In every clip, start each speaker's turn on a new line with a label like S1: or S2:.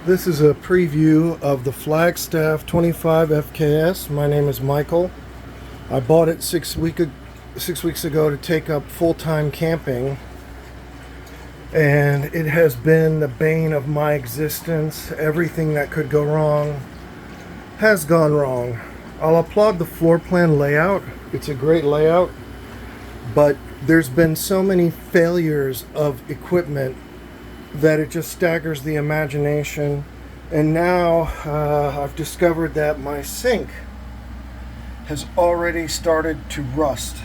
S1: This is a preview of the Flagstaff 25 FKS. My name is Michael. I bought it 6 weeks ago to take up full-time camping, and it has been the bane of my existence. Everything that could go wrong has gone wrong. I'll applaud the floor plan layout. It's a great layout, but there's been so many failures of equipment that it just staggers the imagination. And now I've discovered that my sink has already started to rust.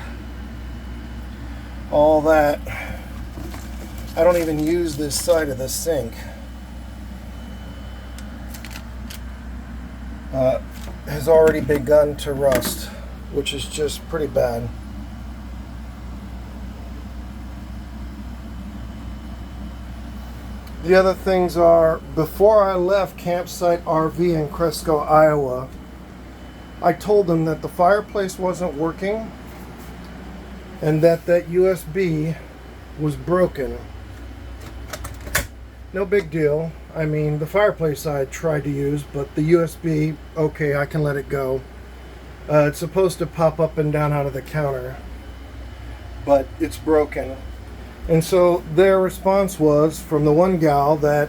S1: All that, I don't even use this side of the sink. Has already begun to rust, which is just pretty bad. The other things are, before I left Campsite RV in Cresco, Iowa, I told them that the fireplace wasn't working and that USB was broken. No big deal. I mean, the fireplace I tried to use, but the USB, okay, I can let it go. It's supposed to pop up and down out of the counter, but it's broken. And so their response was, from the one gal, that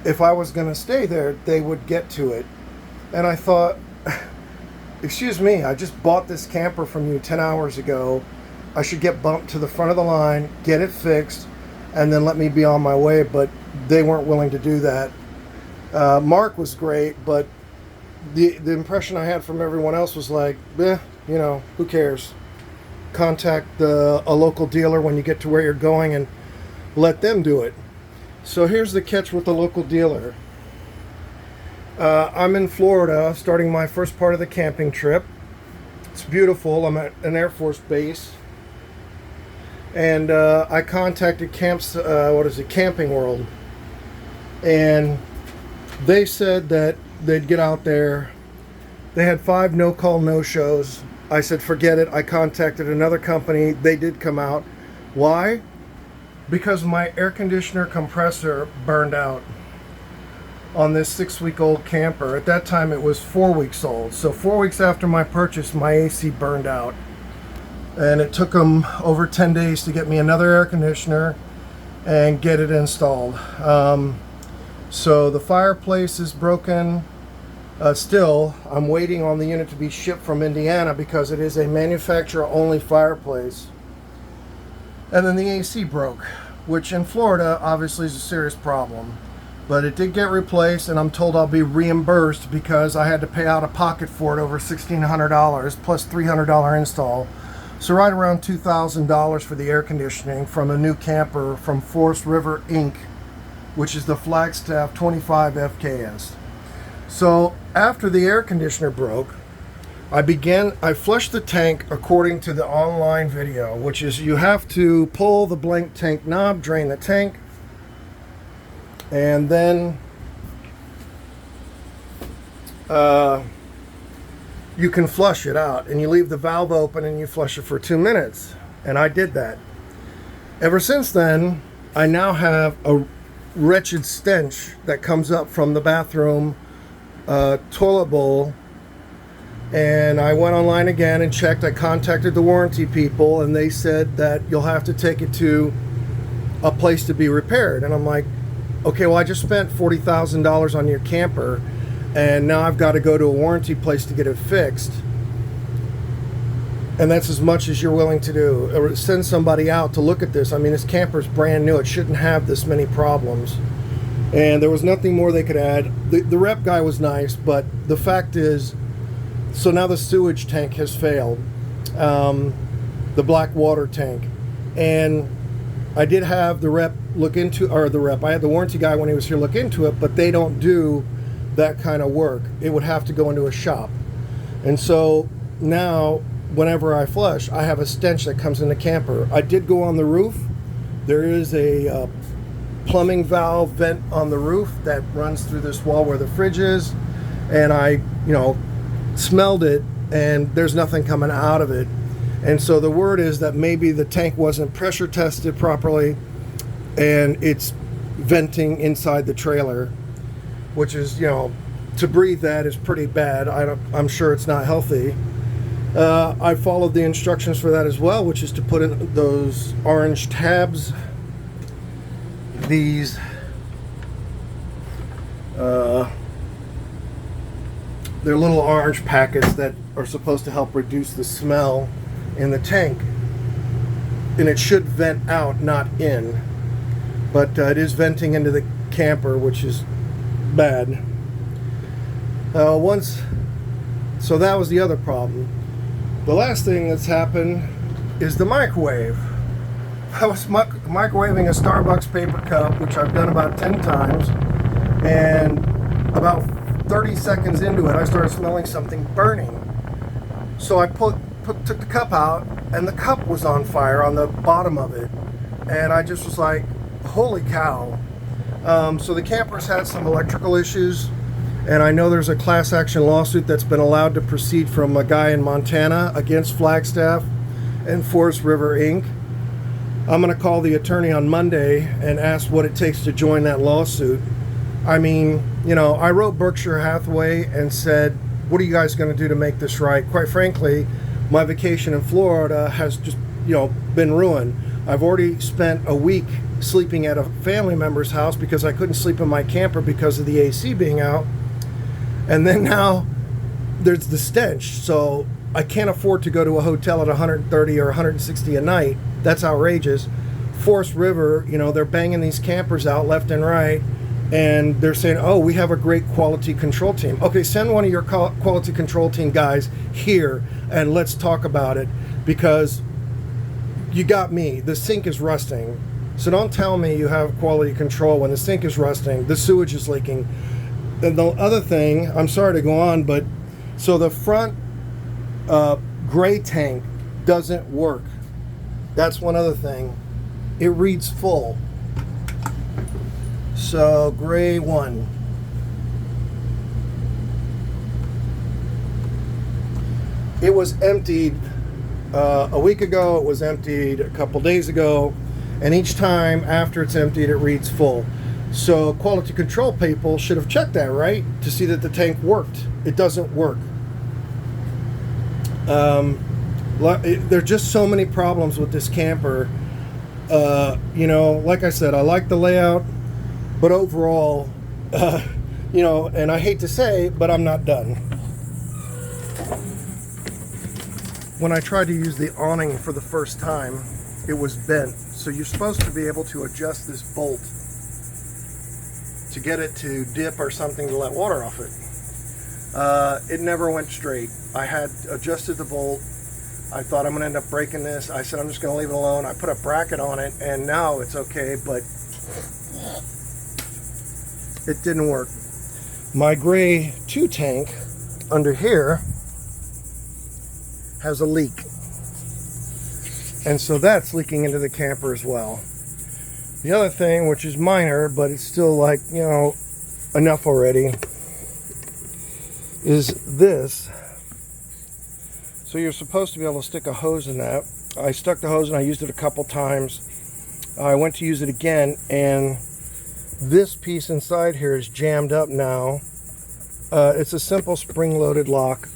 S1: if I was going to stay there, they would get to it. And I thought, excuse me, I just bought this camper from you 10 hours ago. I should get bumped to the front of the line, get it fixed, and then let me be on my way. But they weren't willing to do that. Mark was great, but the impression I had from everyone else was like, who cares? Contact a local dealer when you get to where you're going and let them do it. So here's the catch with the local dealer. I'm in Florida, starting my first part of the camping trip. It's beautiful. I'm at an Air Force base, and I contacted Camping World, and they said that they'd get out there. They had 5 no-call, no-shows. I said, forget it. I contacted another company. They did come out. Why? Because my air conditioner compressor burned out on this 6-week-old camper. At that time, it was 4 weeks old. So 4 weeks after my purchase, my AC burned out. And it took them over 10 days to get me another air conditioner and get it installed. So the fireplace is broken. Still, I'm waiting on the unit to be shipped from Indiana because it is a manufacturer-only fireplace. And then the AC broke, which in Florida obviously is a serious problem. But it did get replaced, and I'm told I'll be reimbursed because I had to pay out of pocket for it over $1,600 plus $300 install. So right around $2,000 for the air conditioning from a new camper from Forest River Inc., which is the Flagstaff 25 FKS. So after the air conditioner broke, I flushed the tank according to the online video, which is you have to pull the blank tank knob, drain the tank, and then you can flush it out, and you leave the valve open and you flush it for 2 minutes. And I did that. Ever since then, I now have a wretched stench that comes up from the bathroom toilet bowl, and I went online again and checked. I contacted the warranty people, and they said that you'll have to take it to a place to be repaired. And I'm like, okay, well, I just spent $40,000 on your camper, and now I've got to go to a warranty place to get it fixed, and that's as much as you're willing to do, or send somebody out to look at this. I mean, this camper's brand new. It shouldn't have this many problems. And there was nothing more they could add. The rep guy was nice, but the fact is, so now the sewage tank has failed, the black water tank. And I did have the rep look into, I had the warranty guy when he was here look into it, but they don't do that kind of work. It would have to go into a shop. And so now, whenever I flush, I have a stench that comes in the camper. I did go on the roof. There is a plumbing valve vent on the roof that runs through this wall where the fridge is, and I smelled it, and there's nothing coming out of it. And so the word is that maybe the tank wasn't pressure tested properly, and it's venting inside the trailer. which is, you know, to breathe that is pretty bad. I'm sure it's not healthy. I followed the instructions for that as well, which is to put in those orange tabs. These they're little orange packets that are supposed to help reduce the smell in the tank, and it should vent out, not in, but it is venting into the camper, which is bad. So that was the other problem. The last thing that's happened is the microwave. I was microwaving a Starbucks paper cup, which I've done about 10 times, and about 30 seconds into it, I started smelling something burning. So I took the cup out, and the cup was on fire on the bottom of it, and I just was like, holy cow. So the camper's had some electrical issues, and I know there's a class action lawsuit that's been allowed to proceed from a guy in Montana against Flagstaff and Forest River Inc. I'm going to call the attorney on Monday and ask what it takes to join that lawsuit. I mean, you know, I wrote Berkshire Hathaway and said, what are you guys going to do to make this right? Quite frankly, my vacation in Florida has just, you know, been ruined. I've already spent a week sleeping at a family member's house because I couldn't sleep in my camper because of the AC being out. And then now there's the stench. So I can't afford to go to a hotel at 130 or 160 a night. That's outrageous. Forest River, you know, they're banging these campers out left and right. And they're saying, oh, we have a great quality control team. Okay, send one of your quality control team guys here and let's talk about it, because you got me. The sink is rusting. So don't tell me you have quality control when the sink is rusting, the sewage is leaking. And the other thing, I'm sorry to go on, but so the front gray tank doesn't work. That's one other thing. It reads full. So gray 1. It was emptied a week ago. It was emptied a couple days ago, and each time after it's emptied, it reads full. So quality control people should have checked that, right, to see that the tank worked. It doesn't work. There's just so many problems with this camper. You know, like I said, I like the layout. But overall, you know, and I hate to say, but I'm not done. When I tried to use the awning for the first time, it was bent. So you're supposed to be able to adjust this bolt to get it to dip or something to let water off it. It never went straight. I had adjusted the bolt. I thought I'm going to end up breaking this. I said I'm just going to leave it alone. I put a bracket on it, and now it's okay, but it didn't work. My gray 2 tank under here has a leak, and so that's leaking into the camper as well. The other thing, which is minor, but it's still, like, you know, enough already, is this. So you're supposed to be able to stick a hose in that. I stuck the hose and I used it a couple times. I went to use it again, and this piece inside here is jammed up now. It's a simple spring-loaded lock,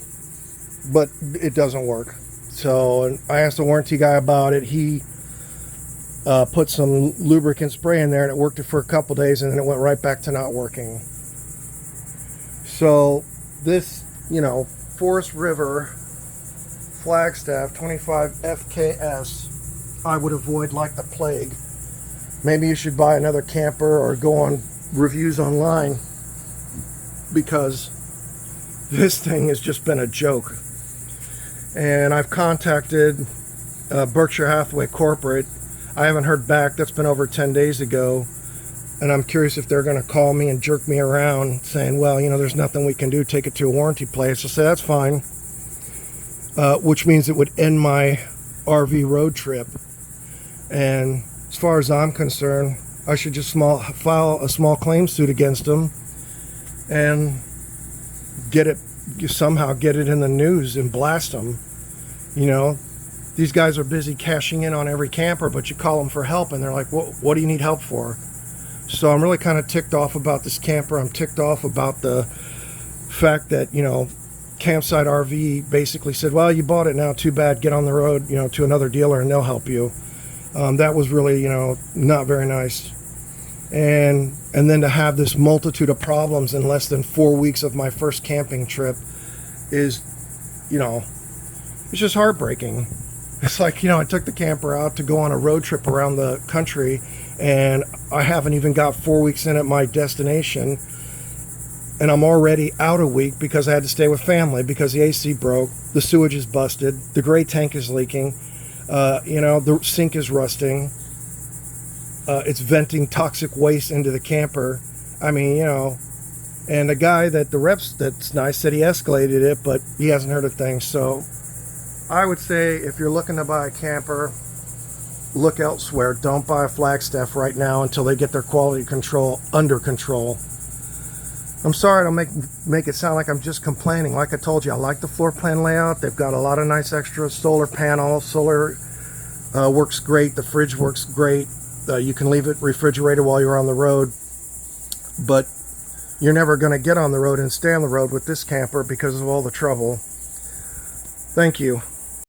S1: but it doesn't work. So I asked the warranty guy about it. He put some lubricant spray in there, and it worked it for a couple days, and then it went right back to not working. So this, you know, Forest River Flagstaff 25 FKS, I would avoid like the plague. Maybe you should buy another camper or go on reviews online, because this thing has just been a joke. And I've contacted Berkshire Hathaway Corporate. I haven't heard back. That's been over 10 days ago. And I'm curious if they're going to call me and jerk me around saying, well, you know, there's nothing we can do. Take it to a warranty place. I'll say, that's fine. Which means it would end my RV road trip. And as far as I'm concerned, I should just file a small claim suit against them and somehow get it in the news and blast them. You know, these guys are busy cashing in on every camper, but you call them for help and they're like, what do you need help for? So I'm really kind of ticked off about this camper. I'm ticked off about the fact that, you know, Campsite RV basically said, well, you bought it now, too bad, get on the road, you know, to another dealer and they'll help you. That was really, you know, not very nice. And then to have this multitude of problems in less than 4 weeks of my first camping trip is, you know, it's just heartbreaking. It's like, you know, I took the camper out to go on a road trip around the country, and I haven't even got 4 weeks in at my destination, and I'm already out a week because I had to stay with family because the AC broke, the sewage is busted, the gray tank is leaking, you know, the sink is rusting, it's venting toxic waste into the camper. I mean, you know, and the guy that the reps that's nice said he escalated it, but he hasn't heard a thing. So I would say if you're looking to buy a camper, look elsewhere. Don't buy a Flagstaff right now until they get their quality control under control. I'm sorry to make it sound like I'm just complaining. Like I told you, I like the floor plan layout. They've got a lot of nice extras. Solar panel, solar works great. The fridge works great. You can leave it refrigerated while you're on the road. But you're never going to get on the road and stay on the road with this camper because of all the trouble. Thank you.